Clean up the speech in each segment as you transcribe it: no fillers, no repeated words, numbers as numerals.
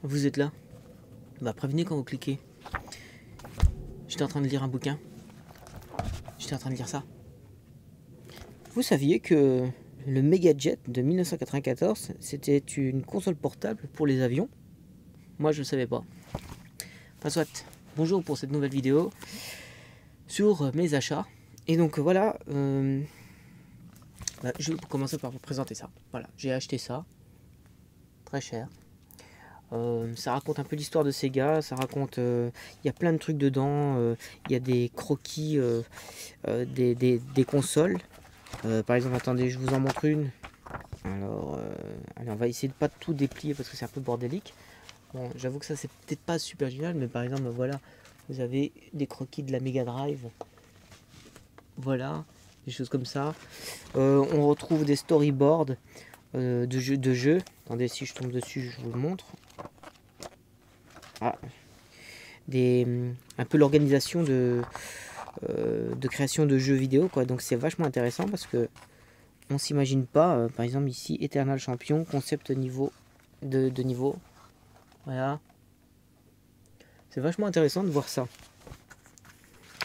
Vous êtes là? Bah prévenez quand vous cliquez. J'étais en train de lire un bouquin. J'étais en train de lire ça. Vous saviez que le Megajet de 1994, c'était une console portable pour les avions? Moi je le savais pas. Enfin soit, bonjour pour cette nouvelle vidéo sur mes achats. Et donc voilà, je vais commencer par vous présenter ça. Voilà, j'ai acheté ça, très cher. Ça raconte un peu l'histoire de Sega, ça raconte, il y a plein de trucs dedans, il y a des croquis des consoles. Par exemple, attendez, je vous en montre une. Alors, allez, on va essayer de pas tout déplier parce que c'est un peu bordélique. Bon, j'avoue que ça c'est peut-être pas super génial, mais par exemple, voilà, vous avez des croquis de la Mega Drive. Voilà, des choses comme ça. On retrouve des storyboards de jeux. Attendez, si je tombe dessus, je vous le montre. Ah, un peu l'organisation de création de jeux vidéo, quoi. Donc c'est vachement intéressant parce que on s'imagine pas, par exemple ici, Eternal Champion, concept niveau de niveau. Voilà. C'est vachement intéressant de voir ça.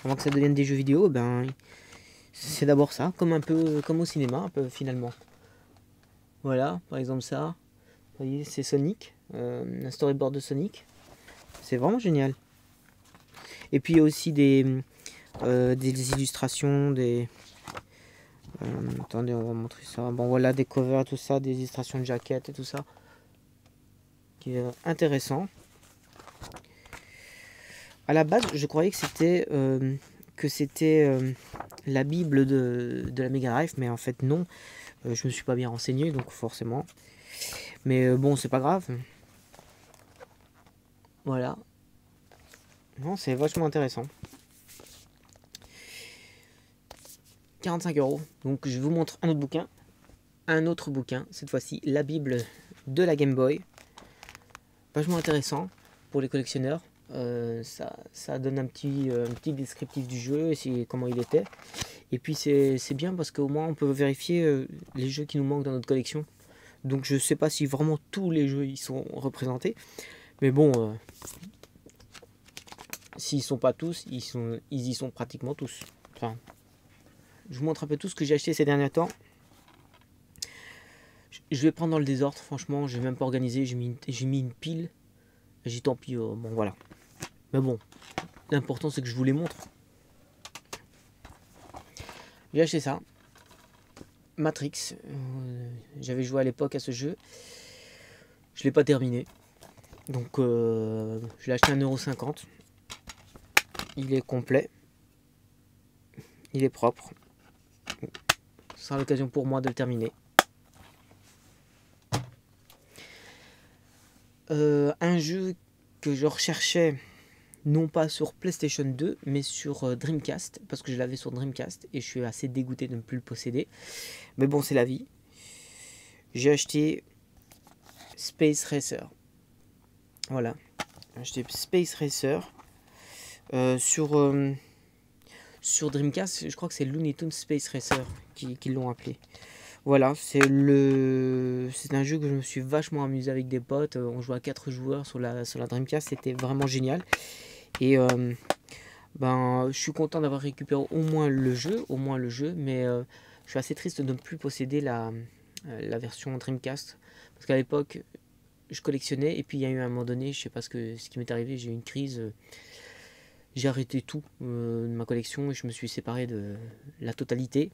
Avant que ça devienne des jeux vidéo, ben c'est d'abord ça, comme un peu comme au cinéma, un peu finalement. Voilà, par exemple ça. Vous voyez, c'est Sonic, un storyboard de Sonic. C'est vraiment génial. Et puis il y a aussi des illustrations, attendez, on va montrer ça. Bon voilà, des covers, tout ça, des illustrations de jaquettes et tout ça. Qui est intéressant. À la base, je croyais que c'était la Bible de la Mega Drive, mais en fait non. Je me suis pas bien renseigné, donc forcément. Mais bon, c'est pas grave. Voilà. Non, c'est vachement intéressant. 45 €. Donc je vous montre un autre bouquin. Un autre bouquin, cette fois-ci, la Bible de la Game Boy. Vachement intéressant pour les collectionneurs. Ça donne un petit descriptif du jeu et comment il était. Et puis c'est bien parce qu'au moins on peut vérifier les jeux qui nous manquent dans notre collection. Donc je sais pas si vraiment tous les jeux y sont représentés. Mais bon, s'ils sont pas tous, ils y sont pratiquement tous. Enfin, je vous montre un peu tout ce que j'ai acheté ces derniers temps. Je vais prendre dans le désordre, franchement, j'ai même pas organisé, j'ai mis une pile. J'ai dit tant pis, bon voilà. Mais bon, l'important c'est que je vous les montre. J'ai acheté ça. Matrix. J'avais joué à l'époque à ce jeu. Je l'ai pas terminé. Donc je l'ai acheté à 1,50 €. Il est complet. Il est propre. Ce sera l'occasion pour moi de le terminer. Un jeu que je recherchais non pas sur PlayStation 2 mais sur Dreamcast, parce que je l'avais sur Dreamcast et je suis assez dégoûté de ne plus le posséder, mais bon, c'est la vie. J'ai acheté Space Racer. Voilà, j'ai acheté Space Racer sur Dreamcast. Je crois que c'est Looney Tunes Space Racer qui l'ont appelé. Voilà, c'est un jeu que je me suis vachement amusé avec des potes. On jouait à 4 joueurs sur la Dreamcast, c'était vraiment génial. Et je suis content d'avoir récupéré au moins le jeu, mais je suis assez triste de ne plus posséder la version Dreamcast. Parce qu'à l'époque, je collectionnais, et puis il y a eu un moment donné, je sais pas ce qui m'est arrivé, j'ai eu une crise. J'ai arrêté tout de ma collection et je me suis séparé de la totalité.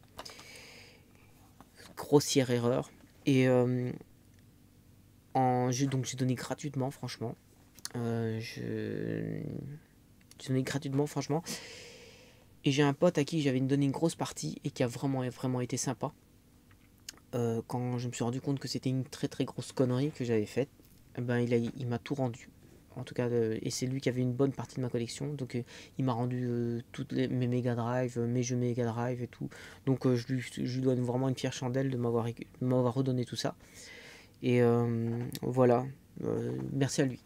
Grossière erreur. Et j'ai donné gratuitement, franchement. J'ai donné gratuitement, franchement. Et j'ai un pote à qui j'avais donné une grosse partie et qui a vraiment été sympa. Quand je me suis rendu compte que c'était une très très grosse connerie que j'avais faite, il m'a tout rendu. En tout cas, et c'est lui qui avait une bonne partie de ma collection, donc il m'a rendu toutes mes Mega Drive, mes jeux Mega Drive et tout. Donc je lui donne vraiment une fière chandelle de m'avoir redonné tout ça. Et voilà, merci à lui.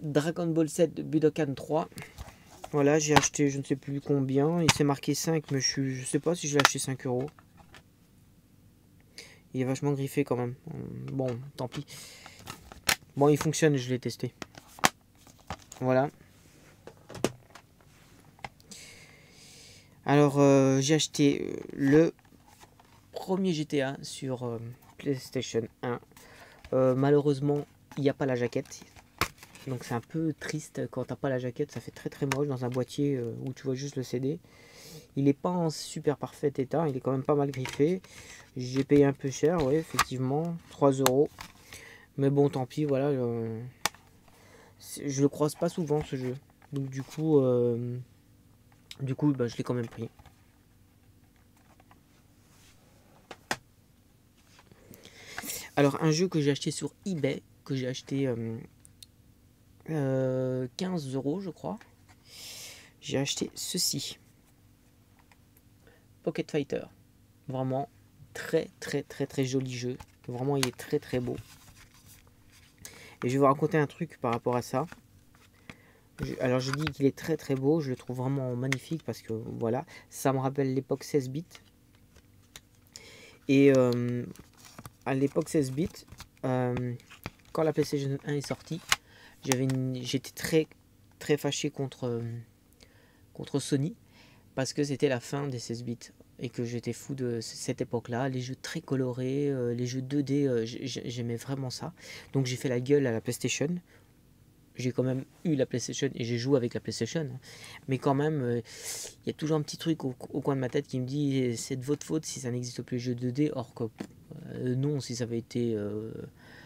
Dragon Ball Z Budokan 3. Voilà, j'ai acheté je ne sais plus combien, il s'est marqué 5, mais je sais pas si je l'ai acheté 5 €. Il est vachement griffé quand même. Bon, tant pis. Bon, il fonctionne, je l'ai testé. Voilà. Alors, j'ai acheté le premier GTA sur PlayStation 1. Malheureusement, il n'y a pas la jaquette. Donc c'est un peu triste quand t'as pas la jaquette. Ça fait très très moche dans un boîtier où tu vois juste le CD. Il n'est pas en super parfait état. Il est quand même pas mal griffé. J'ai payé un peu cher, oui, effectivement. 3 euros. Mais bon, tant pis, voilà. Je le croise pas souvent ce jeu. Donc du coup, bah, je l'ai quand même pris. Alors un jeu que j'ai acheté sur eBay, que j'ai acheté 15 euros je crois. J'ai acheté ceci. Pocket Fighter. Vraiment très très très très joli jeu. Vraiment il est très très beau. Et je vais vous raconter un truc par rapport à ça. Alors je dis qu'il est très très beau, je le trouve vraiment magnifique parce que voilà, ça me rappelle l'époque 16 bits. Et à l'époque 16 bits, quand la PlayStation 1 est sortie, j'étais très très fâché contre Sony parce que c'était la fin des 16 bits et que j'étais fou de cette époque-là, les jeux très colorés, les jeux 2D, j'aimais vraiment ça. Donc j'ai fait la gueule à la PlayStation. J'ai quand même eu la PlayStation et j'ai joué avec la PlayStation. Mais quand même, il y a toujours un petit truc au coin de ma tête qui me dit c'est de votre faute si ça n'existe plus les jeux 2D. Or que non, si ça avait été...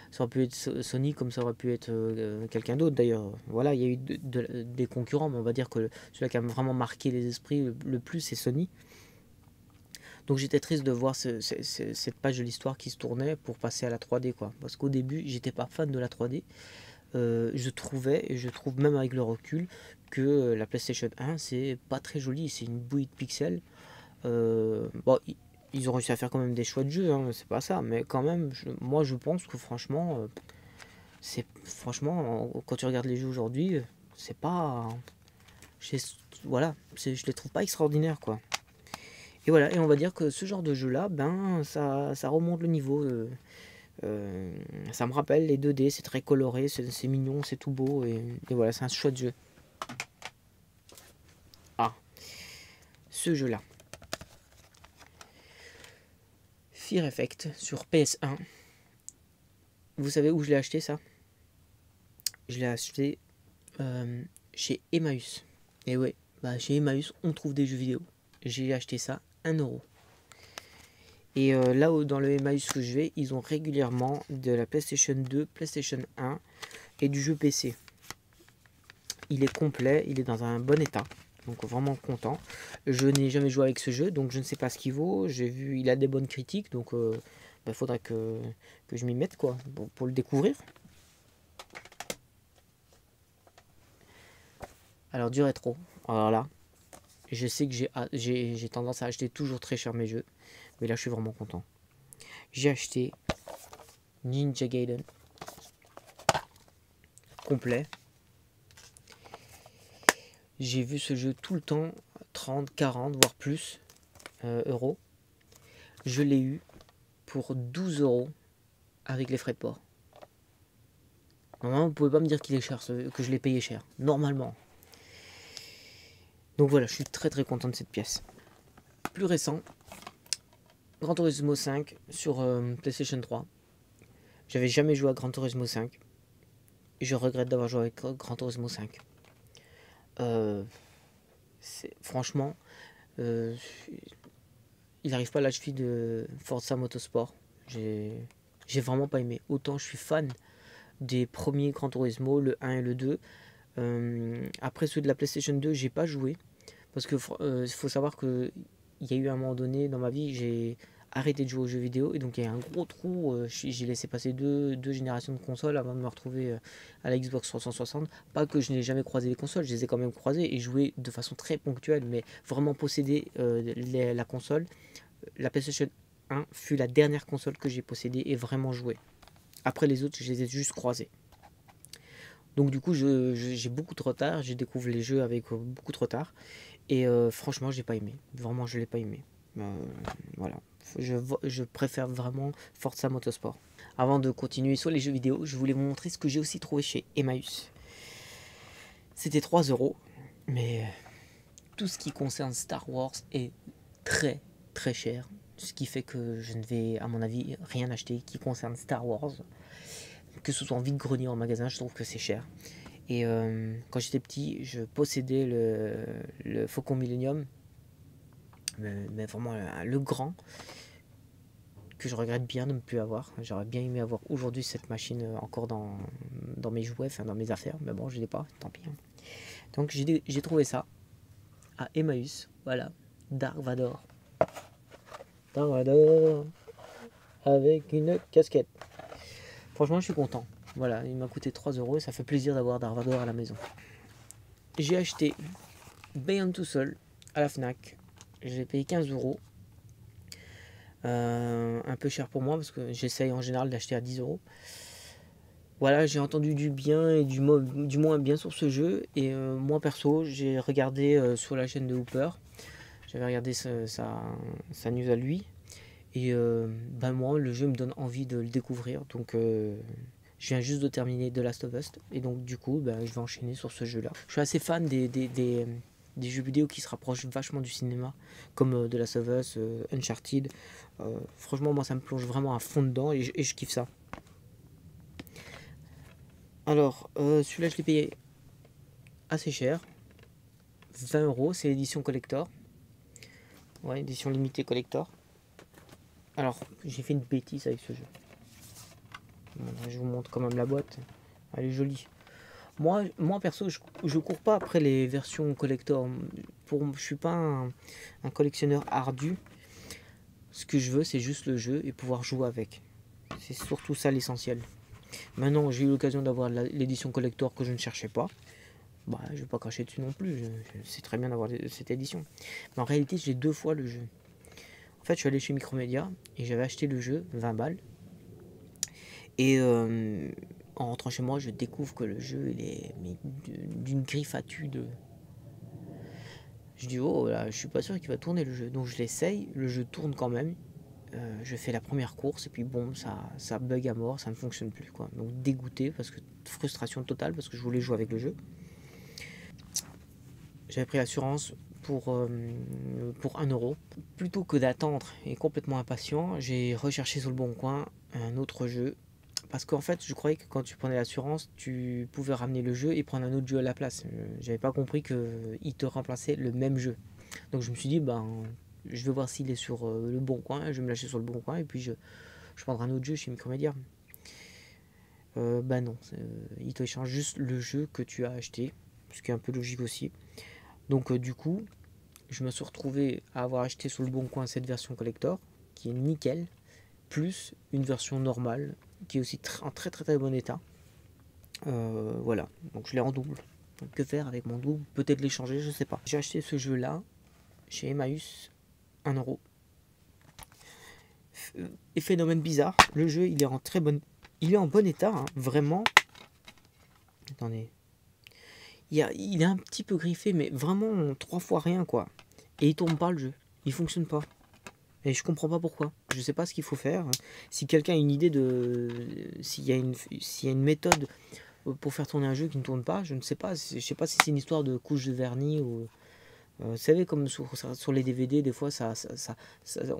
ça aurait pu être Sony comme ça aurait pu être quelqu'un d'autre d'ailleurs. Voilà, il y a eu des concurrents, mais on va dire que celui qui a vraiment marqué les esprits le plus, c'est Sony. Donc j'étais triste de voir cette page de l'histoire qui se tournait pour passer à la 3D, quoi. Parce qu'au début, j'étais pas fan de la 3D. Je trouvais, et je trouve même avec le recul, que la PlayStation 1, c'est pas très joli. C'est une bouillie de pixels. Bon, ils ont réussi à faire quand même des choix de jeu, hein, c'est pas ça. Mais quand même, moi je pense que franchement, quand tu regardes les jeux aujourd'hui, c'est pas... Voilà, je les trouve pas extraordinaires, quoi. Et voilà, et on va dire que ce genre de jeu là, ben ça remonte le niveau. Ça me rappelle les 2D, c'est très coloré, c'est mignon, c'est tout beau, et voilà, c'est un chouette jeu. Ah, ce jeu là, Fear Effect sur PS1. Vous savez où je l'ai acheté, ça? Je l'ai acheté chez Emmaüs. Et ouais, bah chez Emmaüs on trouve des jeux vidéo. J'ai acheté ça 1 euro. Et là où dans le Emmaüs que je vais, ils ont régulièrement de la PlayStation 2, PlayStation 1 et du jeu PC. Il est complet, il est dans un bon état, donc vraiment content. Je n'ai jamais joué avec ce jeu, donc je ne sais pas ce qu'il vaut. J'ai vu, il a des bonnes critiques, donc il faudra que je m'y mette, quoi, pour le découvrir. Alors du rétro, alors là, je sais que j'ai tendance à acheter toujours très cher mes jeux, mais là je suis vraiment content. J'ai acheté Ninja Gaiden complet. J'ai vu ce jeu tout le temps 30, 40, voire plus euros. Je l'ai eu pour 12 euros avec les frais de port. Normalement, vous pouvez pas me dire qu'il est cher, que je l'ai payé cher. Normalement. Donc voilà, je suis très très content de cette pièce. Plus récent, Gran Turismo 5 sur PlayStation 3. J'avais jamais joué à Gran Turismo 5. Et je regrette d'avoir joué avec Gran Turismo 5. Franchement, il n'arrive pas à la cheville de Forza Motorsport. J'ai vraiment pas aimé. Autant je suis fan des premiers Gran Turismo, le 1 et le 2. Après ceux de la PlayStation 2, j'ai pas joué. Parce que faut savoir que il y a eu un moment donné dans ma vie, j'ai arrêté de jouer aux jeux vidéo et donc il y a un gros trou. J'ai laissé passer deux générations de consoles avant de me retrouver à la Xbox 360. Pas que je n'ai jamais croisé les consoles, je les ai quand même croisées et joué de façon très ponctuelle, mais vraiment posséder la console. La PlayStation 1 fut la dernière console que j'ai possédée et vraiment joué. Après les autres, je les ai juste croisés. Donc du coup, j'ai beaucoup de retard, j'ai découvert les jeux avec beaucoup de retard. Et franchement, j'ai pas aimé. Vraiment, je l'ai pas aimé. Voilà. Je préfère vraiment Forza Motorsport. avant de continuer sur les jeux vidéo, je voulais vous montrer ce que j'ai aussi trouvé chez Emmaüs. C'était 3 euros, mais tout ce qui concerne Star Wars est très très cher. Ce qui fait que je ne vais, à mon avis, rien acheter qui concerne Star Wars. Que ce soit en vide-grenier en magasin, je trouve que c'est cher. Et quand j'étais petit, je possédais le Faucon Millenium, mais vraiment le grand, que je regrette bien de ne plus avoir. J'aurais bien aimé avoir aujourd'hui cette machine encore dans mes jouets, enfin dans mes affaires, mais bon, je ne l'ai pas, tant pis. Donc j'ai trouvé ça à Emmaüs, voilà, Dark Vador. Dark Vador avec une casquette. Franchement, je suis content. Voilà, il m'a coûté 3 euros et ça fait plaisir d'avoir Dark Vador à la maison. J'ai acheté Beyond Two Souls à la Fnac. J'ai payé 15 euros. Un peu cher pour moi parce que j'essaye en général d'acheter à 10 euros. Voilà, j'ai entendu du bien et du moins bien sur ce jeu. Et moi perso, j'ai regardé sur la chaîne de Hooper. J'avais regardé sa news à lui. Et moi, le jeu me donne envie de le découvrir. Donc je viens juste de terminer The Last of Us. Et donc du coup, je vais enchaîner sur ce jeu-là. Je suis assez fan des jeux vidéo qui se rapprochent vachement du cinéma. Comme The Last of Us, Uncharted. Franchement, moi, ça me plonge vraiment à fond dedans. Et je kiffe ça. Alors, celui-là, je l'ai payé assez cher. 20 euros, c'est l'édition collector. Ouais, édition limitée collector. Alors, j'ai fait une bêtise avec ce jeu. Bon, je vous montre quand même la boîte. Elle est jolie. Moi perso, je cours pas après les versions collector. Je suis pas un collectionneur ardu. Ce que je veux, c'est juste le jeu et pouvoir jouer avec. C'est surtout ça l'essentiel. Maintenant, j'ai eu l'occasion d'avoir l'édition collector que je ne cherchais pas. Je vais pas cracher dessus non plus. Je sais très bien d'avoir cette édition. Mais en réalité, j'ai 2 fois le jeu. En fait, je suis allé chez Micromedia et j'avais acheté le jeu, 20 balles. Et en rentrant chez moi, je découvre que le jeu il est d'une griffatude. Je dis, oh là, je suis pas sûr qu'il va tourner le jeu. Donc je l'essaye, le jeu tourne quand même. Je fais la première course et puis bon, ça bug à mort, ça ne fonctionne plus, quoi. Donc dégoûté, parce que frustration totale, parce que je voulais jouer avec le jeu. J'avais pris l'assurance pour 1 euro. Plutôt que d'attendre et complètement impatient, j'ai recherché sur le bon coin un autre jeu. Parce qu'en fait, je croyais que quand tu prenais l'assurance, tu pouvais ramener le jeu et prendre un autre jeu à la place. J'avais pas compris qu'il te remplaçait le même jeu. Donc je me suis dit, je vais voir s'il est sur le bon coin. Je vais me lâcher sur le bon coin et puis je prendrai un autre jeu chez Micromedia. Non, il te échange juste le jeu que tu as acheté, ce qui est un peu logique aussi. Donc du coup, je me suis retrouvé à avoir acheté sur le bon coin cette version collector, qui est nickel, plus une version normale, qui est aussi en très très très bon état. Voilà, donc je l'ai en double. Donc, que faire avec mon double? Peut-être l'échanger, je sais pas. J'ai acheté ce jeu là chez Emmaüs, 1 euro. Et phénomène bizarre, le jeu il est en bon état, hein, vraiment. Attendez. Il est un petit peu griffé, mais vraiment 3 fois rien, quoi. Et il tourne pas le jeu, il fonctionne pas. Et je comprends pas pourquoi. Je sais pas ce qu'il faut faire. Si quelqu'un a une idée de s'il y a une méthode pour faire tourner un jeu qui ne tourne pas, je ne sais pas. Je sais pas si c'est une histoire de couche de vernis ou vous savez, comme sur les DVD, des fois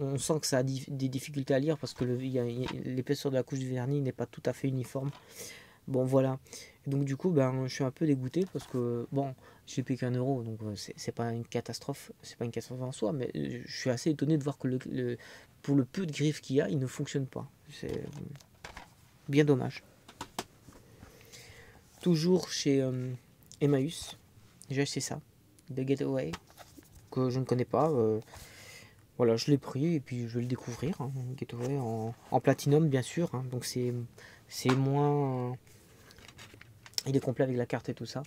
on sent que ça a des difficultés à lire parce que l'épaisseur de la couche de vernis n'est pas tout à fait uniforme. Bon, voilà. Et donc du coup, je suis un peu dégoûté parce que bon, j'ai payé qu'1 euro, donc c'est pas une catastrophe, c'est pas une catastrophe en soi, mais je suis assez étonné de voir que pour le peu de griffes qu'il y a, il ne fonctionne pas. C'est bien dommage. Toujours chez Emmaüs, j'ai acheté ça, The Getaway, que je ne connais pas. Voilà, je l'ai pris et puis je vais le découvrir. Hein, Getaway en platinum, bien sûr. Hein, donc c'est moins. Il est complet avec la carte et tout ça.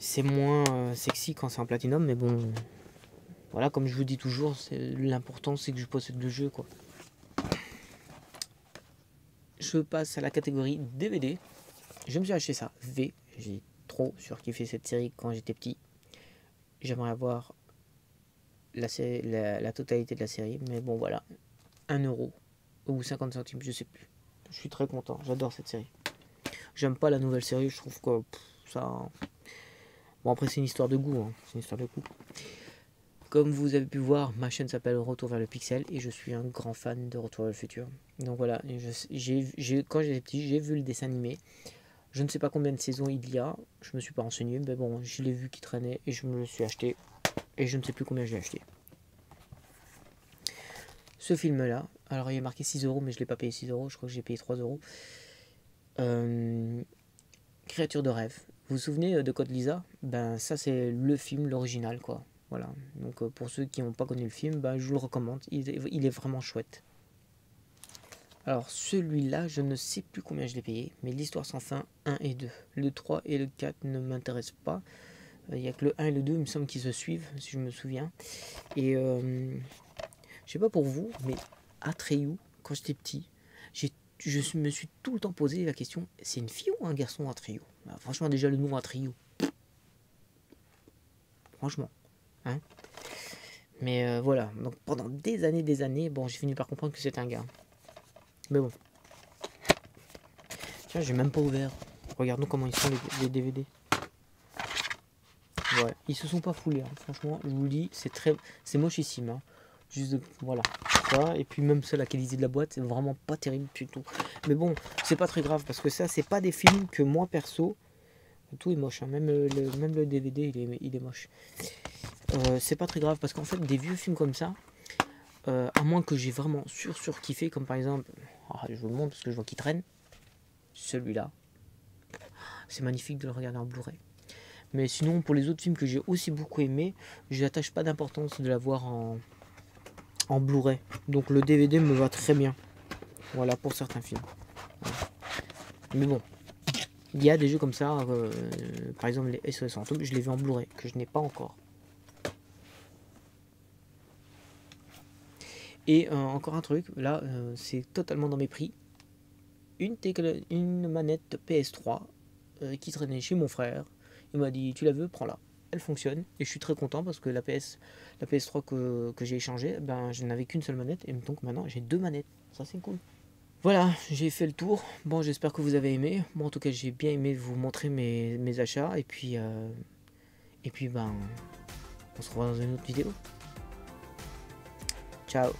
C'est moins sexy quand c'est en platinum, mais bon, voilà, comme je vous dis toujours, l'important c'est que je possède le jeu, quoi. Je passe à la catégorie DVD. Je me suis acheté ça, V. J'ai trop surkiffé cette série quand j'étais petit. J'aimerais avoir la totalité de la série, mais bon, voilà. 1 euro ou 50 centimes, je sais plus. Je suis très content, j'adore cette série. J'aime pas la nouvelle série, je trouve que ça... Bon après c'est une histoire de goût, hein. C'est une histoire de goût. Comme vous avez pu voir, ma chaîne s'appelle Retour vers le Pixel et je suis un grand fan de Retour vers le futur. Donc voilà, quand j'étais petit, j'ai vu le dessin animé. Je ne sais pas combien de saisons il y a, je me suis pas renseigné, mais bon, je l'ai vu qui traînait et je me le suis acheté. Et je ne sais plus combien je l'ai acheté. Ce film-là, alors il est marqué 6 euros, mais je ne l'ai pas payé 6 euros, je crois que j'ai payé 3 euros. Créature de rêve. Vous vous souvenez de Code Lisa? Ben ça c'est le film, l'original quoi. Voilà. Donc pour ceux qui n'ont pas connu le film, ben, je vous le recommande. Il est vraiment chouette. Alors celui-là, je ne sais plus combien je l'ai payé, mais l'histoire sans fin 1 et 2. Le 3 et le 4 ne m'intéressent pas. Il n'y a que le 1 et le 2, il me semble, qui se suivent, si je me souviens. Et je sais pas pour vous, mais Atreyu, quand j'étais petit, je me suis tout le temps posé la question, c'est une fille ou un garçon Atreyu? Bah, franchement, déjà le nom Atreyu. Franchement. Hein, mais voilà, donc pendant des années, bon, j'ai fini par comprendre que c'est un gars. Mais bon. Tiens, j'ai même pas ouvert. Regardons comment ils sont les DVD. Ouais, ils se sont pas foulés, hein. Franchement, je vous le dis, c'est mochissime. Hein. Juste, voilà. Ça, et puis même ça, la qualité de la boîte, c'est vraiment pas terrible du tout. Mais bon, c'est pas très grave, parce que ça, c'est pas des films que moi, perso, tout est moche. Hein. Même le DVD, il est moche. C'est pas très grave, parce qu'en fait, des vieux films comme ça, à moins que j'ai vraiment surkiffé, comme par exemple, je vous le montre parce que je vois qu'il traîne, celui-là, c'est magnifique de le regarder en Blu-ray. Mais sinon, pour les autres films que j'ai aussi beaucoup aimé, je n'attache pas d'importance de l'avoir en Blu-ray. Donc le DVD me va très bien. Voilà, pour certains films. Voilà. Mais bon, il y a des jeux comme ça, par exemple les SOS Fantômes, je les vu en Blu-ray, que je n'ai pas encore. Et encore un truc, là, c'est totalement dans mes prix. Une manette PS3 qui traînait chez mon frère. Il m'a dit, tu la veux, prends-la. Elle fonctionne et je suis très content parce que la PS3 que j'ai échangée, ben, je n'avais qu'une seule manette et donc maintenant j'ai 2 manettes. Ça c'est cool. Voilà, j'ai fait le tour. Bon, j'espère que vous avez aimé. Moi en tout cas, j'ai bien aimé vous montrer mes achats et puis ben, on se revoit dans une autre vidéo. Ciao.